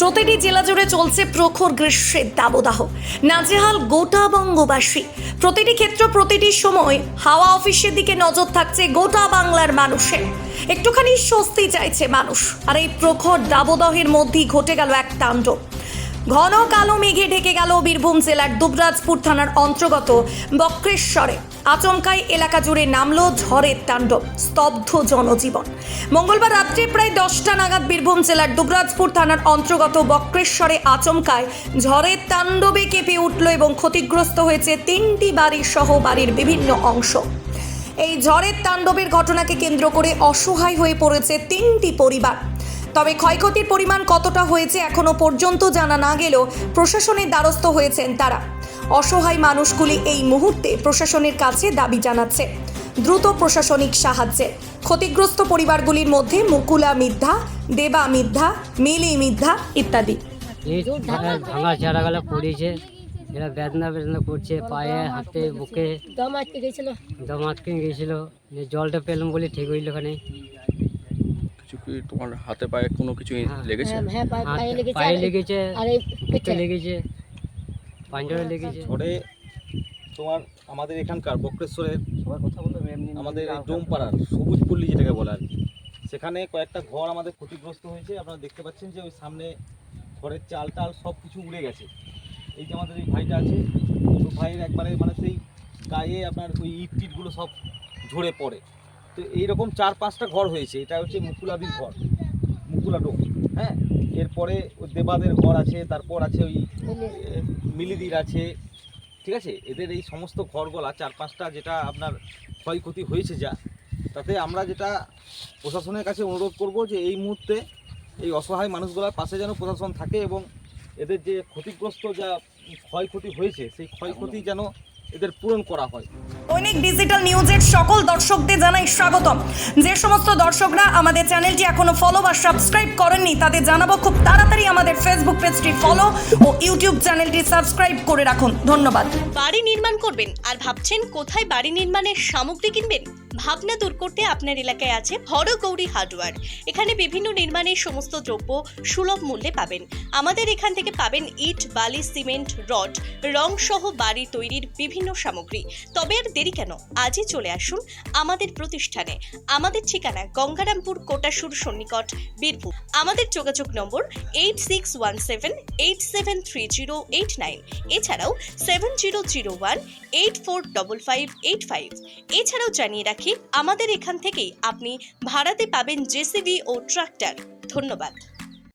প্রতিটি জেলা জুড়ে চলছে প্রখর গ্রীষ্মের দাবদাহ। নাজেহাল গোটা বঙ্গবাসী। প্রতিটি ক্ষেত্র, প্রতিটি সময় হাওয়া অফিসের দিকে নজর থাকছে গোটা বাংলার মানুষের। একটুখানি স্বস্তি চাইছে মানুষ। আর এই প্রখর দাবদাহের মধ্যেই ঘটে গেল এক তাণ্ডব। ঘন কালো মেঘে ঢেকে গেল বীরভূম জেলার দুবরাজপুর থানার অন্তর্গত বক্রেশ্বরে। আচমকাই এলাকা জুড়ে নামলো ঝড়ের তাণ্ডব, স্তব্ধ জনজীবন। মঙ্গলবার রাত্রে প্রায় 10টা নাগাদ বীরভূম জেলার দুবরাজপুর থানার অন্তর্গত বক্রেশ্বরে আচমকায় ঝড়ের তাণ্ডবে কেঁপে উঠল এবং ক্ষতিগ্রস্ত হয়েছে 3টি বাড়ি সহ বাড়ির বিভিন্ন অংশ। এই ঝড়ের তাণ্ডবের ঘটনাকে কেন্দ্র করে অসহায় হয়ে পড়েছে 3টি পরিবার। তবে ক্ষয়ক্ষতির পরিমাণ কতটা হয়েছে এখনো পর্যন্ত জানা না গেলেও প্রশাসনের দ্বারস্থ হয়েছেন তারা। অসহায় মানুষগুলি এই মুহূর্তে প্রশাসনের কাছে দাবি জানাচ্ছে দ্রুত প্রশাসনিক সাহায্যের। ক্ষতিগ্রস্ত পরিবারগুলির মধ্যে মুকুলা মিথ্যা, দেবা মিথ্যা, মিলি মিথ্যা ইত্যাদি। এই ভাঙা চারাগুলো পড়েছে, এরা বেদনা করছে পায়ে, হাতে, বুকে, দম আটকে গেছিল। জলটা পেলাম বলে ঠিক হইল। ওখানে কিছু কি তোমার হাতে পায়ে কোনো কিছু লেগেছে? হ্যাঁ, পায়ে লেগেছে, পিঠে লেগেছে, পাঞ্জরে লেগেছে। ঝড়ে তোমার আমাদের এখানকার বক্রেশ্বরের আমাদের ডোমপাড়ার সবুজ পল্লী যেটাকে বলে আর কি, সেখানে কয়েকটা ঘর আমাদের ক্ষতিগ্রস্ত হয়েছে। আপনারা দেখতে পাচ্ছেন যে ওই সামনে ঘরের চাল টাল সব কিছু উড়ে গেছে। এই যে আমাদের এই ভাইটা আছে, তো ভাইয়ের একবারে মানে সেই গায়ে আপনার ওই ইট টিটগুলো সব ঝরে পড়ে। তো এইরকম 4-5টা ঘর হয়েছে। এটা হচ্ছে মুকুলাদির ঘর, মুকুলা ডোম। হ্যাঁ, এরপরে ওই দেবাদের ঘর আছে, তারপর আছে ওই মিলিদির আছে, ঠিক আছে। এদের এই সমস্ত ঘরগুলা 4-5টা যেটা আপনার ক্ষয়ক্ষতি হয়েছে যা, তাতে আমরা যেটা প্রশাসনের কাছে অনুরোধ করব যে এই মুহূর্তে এই অসহায় মানুষগুলোর পাশে যেন প্রশাসন থাকে এবং এদের যে ক্ষতিগ্রস্ত যা ক্ষয়ক্ষতি হয়েছে সেই ক্ষয়ক্ষতি যেন এদের পূরণ করা হয়। দৈনিক ডিজিটাল নিউজের সকল দর্শকদের জানাই স্বাগতম। যে সমস্ত দর্শকরা আমাদের চ্যানেলটি এখনো ফলো বা সাবস্ক্রাইব করেননি তাদের জানাবো খুব তাড়াতাড়ি আমাদের ফেসবুক পেজটি ফলো ও ইউটিউব চ্যানেলটি সাবস্ক্রাইব করে রাখুন। ধন্যবাদ। বাড়ি নির্মাণ করবেন আর ভাবছেন কোথায় বাড়ি নির্মাণের সামগ্রী কিনবেন? ভাবনা দূর করতে আপনার এলাকায় আছে হরগৌরী হার্ডওয়্যার। এখানে বিভিন্ন নির্মাণের সমস্ত দ্রব্য সুলভ মূল্যে পাবেন। আমাদের এখান থেকে পাবেন ইট, বালি, সিমেন্ট, রড, রং সহ বাড়ি তৈরির বিভিন্ন সামগ্রী। তবে আর দেরি কেন, আজই চলে আসুন আমাদের প্রতিষ্ঠানে। আমাদের ঠিকানা গঙ্গারামপুর, কোটাসুর সন্নিকট, বীরভূম। আমাদের যোগাযোগ নম্বর 8617873089, এছাড়াও 7001845585। এছাড়াও জানিয়ে রাখি আমাদের এখান থেকেই আপনি ভাড়াতে পাবেন জেসিবি ও ট্রাক্টর। ধন্যবাদ।